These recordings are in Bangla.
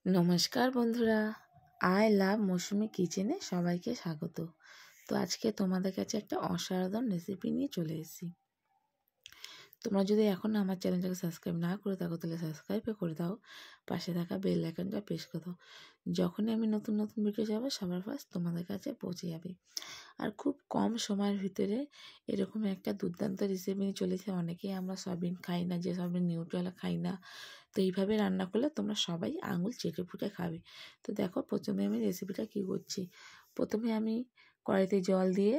নমস্কার বন্ধুরা, আই লাভ মৌসুমি কিচেনে সবাইকে স্বাগত। তো আজকে তোমাদের কাছে একটা অসাধারণ রেসিপি নিয়ে চলে এসেছি। তোমরা যদি এখনও আমার চ্যানেলটাকে সাবস্ক্রাইব না করে থাকো তাহলে সাবস্ক্রাইব করে দাও, পাশে থাকা বেল আইকনটা প্রেস করে দাও। যখনই আমি নতুন নতুন ভিডিও যাবো সবার ফার্স্ট তোমাদের কাছে পৌঁছে যাবে। আর খুব কম সময়ের ভিতরে এরকম একটা দুর্দান্ত রেসিপি নিয়ে চলেছে। অনেকেই আমরা সয়াবিন খাই না, যে সয়াবিন নিউট্রেলা খাই না, তো এইভাবে রান্না করলে তোমরা সবাই আঙুল চেটে পুটে খাবে। তো দেখো, প্রথমে আমি রেসিপিটা কী করছি। প্রথমে আমি কড়াইতে জল দিয়ে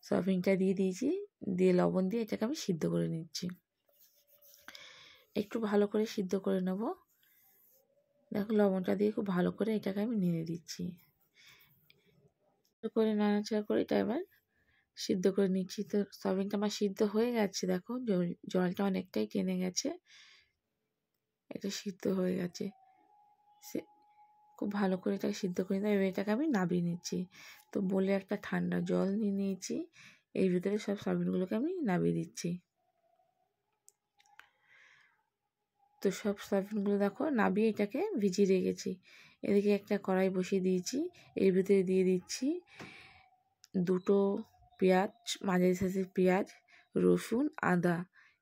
সয়াবিনটা দিয়ে দিয়েছি, দিয়ে লবণ দিয়ে এটাকে আমি সিদ্ধ করে নিচ্ছি। একটু ভালো করে সিদ্ধ করে নেব। দেখো, লবণটা দিয়ে খুব ভালো করে এটাকে আমি নেড়ে দিচ্ছি, করে নাড়াচাড়া করে এটা এবার সিদ্ধ করে নিচ্ছি। তো সয়াবিনটা আমার সিদ্ধ হয়ে গেছে, দেখো জলটা অনেকটাই টেনে গেছে, এটা সিদ্ধ হয়ে গেছে। খুব ভালো করে এটাকে সিদ্ধ করে নিতে হবে। এটাকে আমি নাবিয়ে নিচ্ছি। তো বলে একটা ঠান্ডা জল নিয়ে নিয়েছি, এর ভিতরে সব সয়াবিনগুলোকে আমি নাবিয়ে দিচ্ছি। তো সব সয়াবিনগুলো দেখো নাবিয়ে এটাকে ভিজিয়ে রেখেছি। এদিকে একটা কড়াই বসিয়ে দিয়েছি, এর ভিতরে দিয়ে দিচ্ছি দুটো পেঁয়াজ, মাঝারি সাইজের পেঁয়াজ, রসুন, আদা,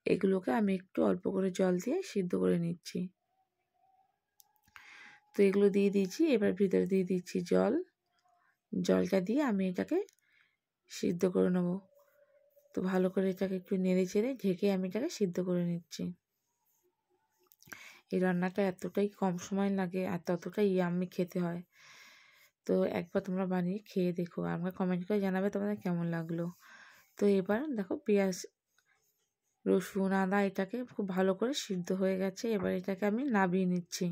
এগুলোকে আমি একটু অল্প করে জল দিয়ে সিদ্ধ করে নিচ্ছি। তো এগুলো দিয়ে দিয়েছি, এবার ভিতরে দিয়ে দিচ্ছি জলটা দিয়ে আমি এটাকে সিদ্ধ করে নেব। তো ভালো করে এটাকে একটু নেড়ে চেড়ে ঢেকে আমি এটাকে সিদ্ধ করে নিচ্ছি। এই রান্নাটা এতটাই কম সময় লাগে আর ততটাই ইয়াম্মি খেতে হয়। তো একবার তোমরা বানিয়ে খেয়ে দেখো, আমাকে কমেন্ট করে জানাবে তোমাদের কেমন লাগলো। তো এবার দেখো, পেঁয়াজ, রসুন, আদা এটাকে খুব ভালো করে সিদ্ধ হয়ে গেছে। এবার এটাকে আমি নাবিয়ে নিচ্ছি।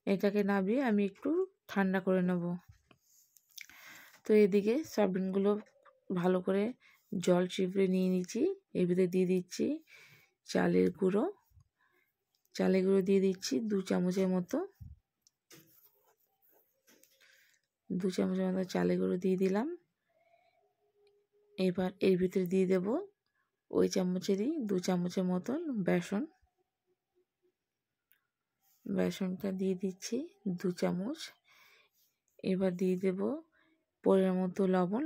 এটাকে নাবিয়ে আমি একটু ঠান্ডা করে নেব। তো এদিকে সয়াবিনগুলো ভালো করে জল চিপড়ে নিয়ে নিচ্ছি। এর ভিতরে দিয়ে দিচ্ছি চালের গুঁড়ো দিয়ে দিচ্ছি 2 চামচের মতো। 2 চামচের মতো চালের গুঁড়ো দিয়ে দিলাম। এবার এর ভিতরে দিয়ে দেব ওই চামচেরই 2 চামচের মতন বেসনটা দিয়ে দিচ্ছি 2 চামচ। এবার দিয়ে দেব পরিমাণ মতো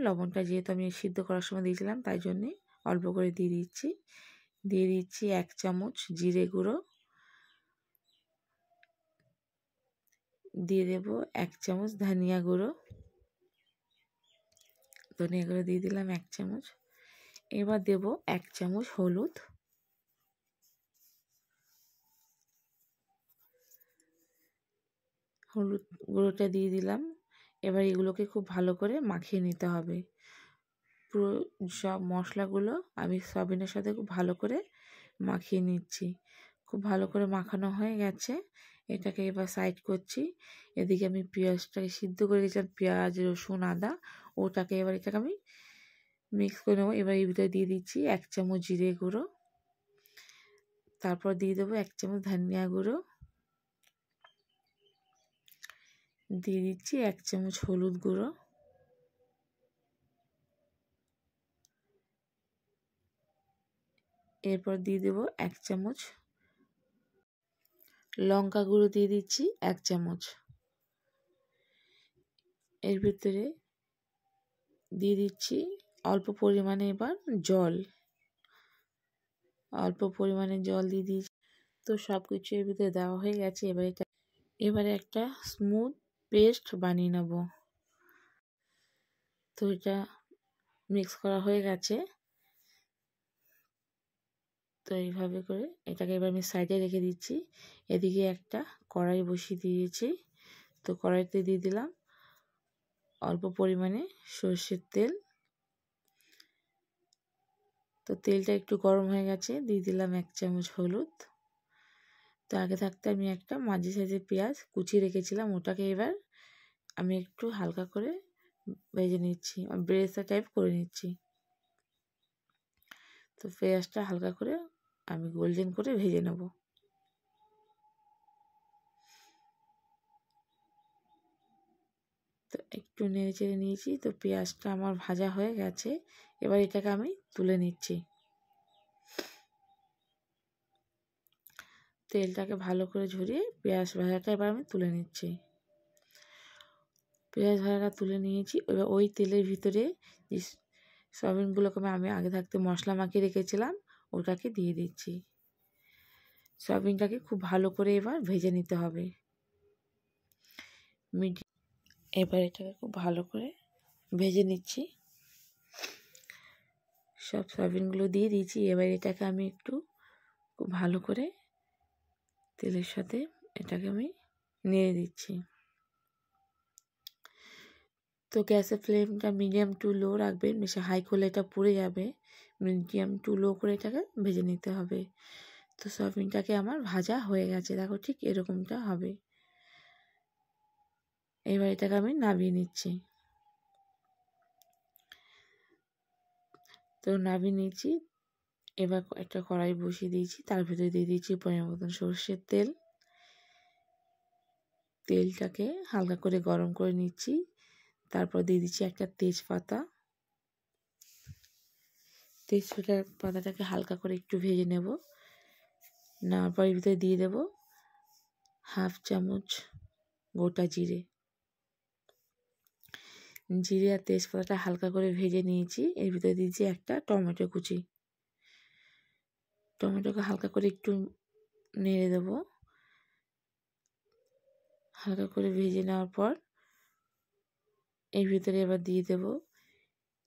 লবণটা যেহেতু আমি সিদ্ধ করার সময় দিয়েছিলাম তাই জন্যে অল্প করে দিয়ে দিচ্ছি 1 চামচ জিরে গুঁড়ো, দিয়ে দেব 1 চামচ ধনিয়া গুঁড়ো দিয়ে দিলাম 1 চামচ। এবার দেব 1 চামচ হলুদ গুঁড়োটা দিয়ে দিলাম। এবার এগুলোকে খুব ভালো করে মাখিয়ে নিতে হবে। পুরো সব মশলাগুলো আমি সয়াবিনের সাথে খুব ভালো করে মাখিয়ে নিচ্ছি। খুব ভালো করে মাখানো হয়ে গেছে, এটাকে এবার সাইড করছি। এদিকে আমি পেঁয়াজটাকে সিদ্ধ করে রেখেছিলাম, পেঁয়াজ, রসুন, আদা, ওটাকে এবার এটাকে আমি মিক্স করে নেবো। এবার এর ভিতরে দিয়ে দিচ্ছি 1 চামচ জিরে গুঁড়ো, তারপর দিয়ে দেবো 1 চামচ ধনিয়া গুঁড়ো, দিয়ে দিচ্ছি 1 চামচ হলুদ গুঁড়ো, এরপর দিয়ে দেবো 1 চামচ লঙ্কা গুঁড়ো, দিয়ে দিচ্ছি 1 চামচ। এর ভিতরে দিয়ে দিচ্ছি অল্প পরিমাণে এবার অল্প পরিমাণে জল দিয়ে দিয়েছি। তো সব কিছু এর ভিতরে দেওয়া হয়ে গেছে। এবারে একটা স্মুথ পেস্ট বানিয়ে নেব। তো এটা মিক্স করা হয়ে গেছে। তো এইভাবে করে এটাকে এবার আমি সাইডে রেখে দিচ্ছি। এদিকে একটা কড়াই বসিয়ে দিয়েছি। তো কড়াইতে দিয়ে দিলাম অল্প পরিমাণে সর্ষের তেল। তো তেলটা একটু গরম হয়ে গেছে, দিয়ে দিলাম 1 চামচ হলুদ। তো আগে থাকতে আমি একটা মাঝারি সাইজের পেঁয়াজ কুচিয়ে রেখেছিলাম, ওটাকে এবার আমি একটু হালকা করে ভেজে নিচ্ছি, ব্রেসা টাইপ করে নিচ্ছি। তো পেঁয়াজটা হালকা করে আমি গোল্ডেন করে ভেজে নেব। তো একটু নেড়ে চেড়ে নিয়েছি। তো পেঁয়াজটা আমার ভাজা হয়ে গেছে, এবার এটাকে আমি তুলে নিচ্ছি। তেলটাকে ভালো করে ঝরিয়ে পেঁয়াজ ভাজাটা এবার আমি তুলে নিচ্ছি। পেঁয়াজ ভাজাটা তুলে নিয়েছি। এবার ওই তেলের ভিতরে যে সয়াবিনগুলোকে আমি আগে থাকতে মশলা মাখিয়ে রেখেছিলাম ওটাকে দিয়ে দিচ্ছি। সয়াবিনটাকে খুব ভালো করে এবার ভেজে নিতে হবে। এবার এটাকে খুব ভালো করে ভেজে নিচ্ছি। সব সয়াবিনগুলো দিয়ে দিয়েছি। এবার এটাকে আমি একটু খুব ভালো করে তেলের সাথে এটাকে আমি নেড়ে দিচ্ছি। তো গ্যাসের ফ্লেমটা মিডিয়াম টু লো রাখবেন, বেশি হাই করলে এটা পুড়ে যাবে। মিডিয়াম টু লো করে এটাকে ভেজে নিতে হবে। তো সয়াবিনটাকে আমার ভাজা হয়ে গেছে, দেখো ঠিক এরকমটা হবে। এবার এটাকে আমি নামিয়ে নিচ্ছি। তো নামিয়ে নিচ্ছি। এবার একটা কড়াই বসিয়ে দিয়েছি, তার ভিতরে দিয়ে দিয়েছি পরিমাণ মতন সরষের তেল। তেলটাকে হালকা করে গরম করে নিচ্ছি। তারপর দিয়ে দিচ্ছি একটা তেজপাতা। তেজপাতাটাকে হালকা করে একটু ভেজে নেব। নেওয়ার পর এর ভিতরে দিয়ে দেব হাফ চামচ গোটা জিরে। জিরে আর তেজপাতাটা হালকা করে ভেজে নিয়েছি। এর ভিতরে দিয়েছি একটা টমেটো কুচি। টমেটোকে হালকা করে একটু নেড়ে দেব। হালকা করে ভেজে নেওয়ার পর এর ভিতরে এবার দিয়ে দেব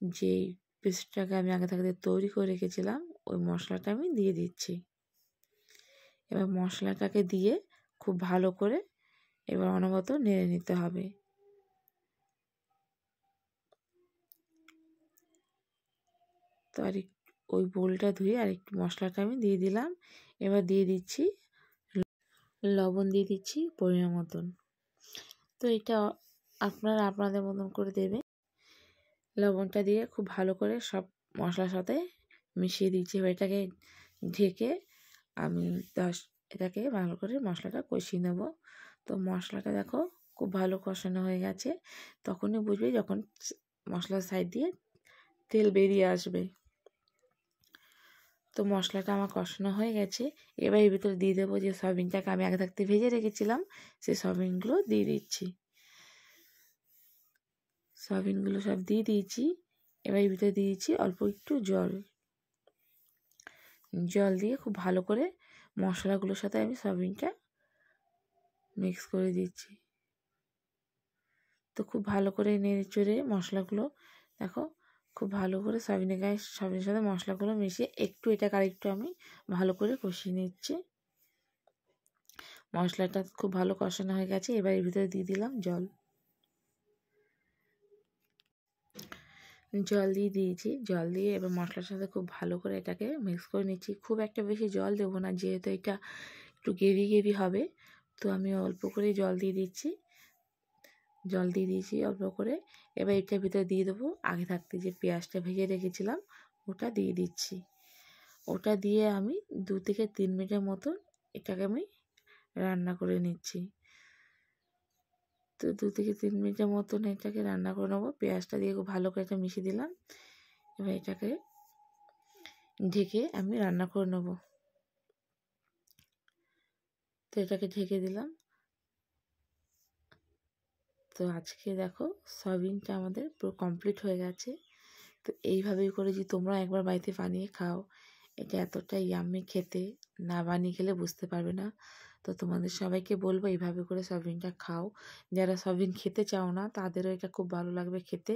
যেই পেস্টটাকে আমি আগে থাকতে তৈরি করে রেখেছিলাম ওই মশলাটা আমি দিয়ে দিচ্ছি। এবার মশলাটাকে দিয়ে খুব ভালো করে এবার অনবরত নেড়ে নিতে হবে। তো আর ওই বোলটা ধুয়ে আর একটু মশলাটা আমি দিয়ে দিলাম। এবার দিয়ে দিচ্ছি লবণ, দিয়ে দিচ্ছি পরিমাণ মতন। তো এটা আপনারা আপনাদের মতন করে দেবেন। লবণটা দিয়ে খুব ভালো করে সব মশলার সাথে মিশিয়ে দিচ্ছি। এবার এটাকে ঢেকে আমি এটাকে ভালো করে মশলাটা কষিয়ে নেব। তো মশলাটা দেখো খুব ভালো কষানো হয়ে গেছে। তখনই বুঝবে যখন মশলার সাইড দিয়ে তেল বেরিয়ে আসবে। তো মশলাটা আমার কষানো হয়ে গেছে। এবার এর ভিতরে দিয়ে দেবো যে সয়াবিনটাকে আমি আগে থাকতে ভেজে রেখেছিলাম, সেই সয়াবিনগুলো দিয়ে দিচ্ছি। সয়াবিনগুলো সব দিয়ে দিয়েছি। এবার এর ভিতরে দিয়ে দিচ্ছি অল্প একটু জল। জল দিয়ে খুব ভালো করে মশলাগুলোর সাথে আমি সয়াবিনটা মিক্স করে দিচ্ছি। তো খুব ভালো করে নেড়ে চড়ে মশলাগুলো দেখো খুব ভালো করে সয়াবিনের সাথে মশলাগুলো মিশিয়ে একটু এটাকে আরেকটু আমি ভালো করে কষিয়ে নিচ্ছি। মশলাটা খুব ভালো কষানো হয়ে গেছে। এবার এর ভিতরে দিয়ে দিলাম জল। জল দিয়ে দিয়েছি। জল দিয়ে এবার মশলার সাথে খুব ভালো করে এটাকে মিক্স করে নিচ্ছি। খুব একটা বেশি জল দেবো না, যেহেতু এটা একটু গ্রেভি হবে। তো আমি অল্প করে জল দিয়ে দিচ্ছি। জল দিয়ে দিয়েছি অল্প করে। এবার এটার ভিতরে দিয়ে দেবো আগে থাকতে যে পেঁয়াজটা ভেজে রেখেছিলাম ওটা দিয়ে দিচ্ছি। ওটা দিয়ে আমি 2 থেকে 3 মিনিটের মতন এটাকে আমি রান্না করে নিচ্ছি। তো 2 থেকে 3 মিনিটের মতন এটাকে রান্না করে নেবো। পেঁয়াজটা দিয়ে খুব ভালো করে এটা মিশিয়ে দিলাম। এবার এটাকে ঢেকে আমি রান্না করে নেব। তো এটাকে ঢেকে দিলাম। তো আজকে দেখো সয়াবিনটা আমাদের পুরো কমপ্লিট হয়ে গেছে। তো এইভাবেই করে যদি তোমরা একবার বাড়িতে বানিয়ে খাও, এটা এতটাই ইয়াম্মি খেতে, না বানিয়ে খেলে বুঝতে পারবে না। তো তোমাদের সবাইকে বলবো এইভাবে করে সয়াবিনটা খাও। যারা সয়াবিন খেতে চাও না তাদেরও এটা খুব ভালো লাগবে খেতে।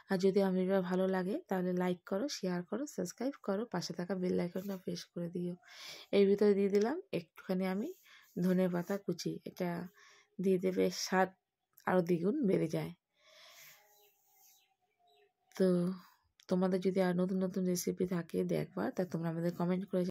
আর যদি আমাদের ভালো লাগে তাহলে লাইক করো, শেয়ার করো, সাবস্ক্রাইব করো, পাশে থাকা বেল আইকনটা প্রেস করে দিও। এর ভিতরে দিয়ে দিলাম একটুখানি আমি ধনেপাতা কুচি। এটা দিয়ে দেবে, স্বাদ আরও দ্বিগুণ বেড়ে যায়। তো তোমাদের যদি আর নতুন নতুন রেসিপি থাকে দেখবা, তা তোমরা আমাদের কমেন্ট করে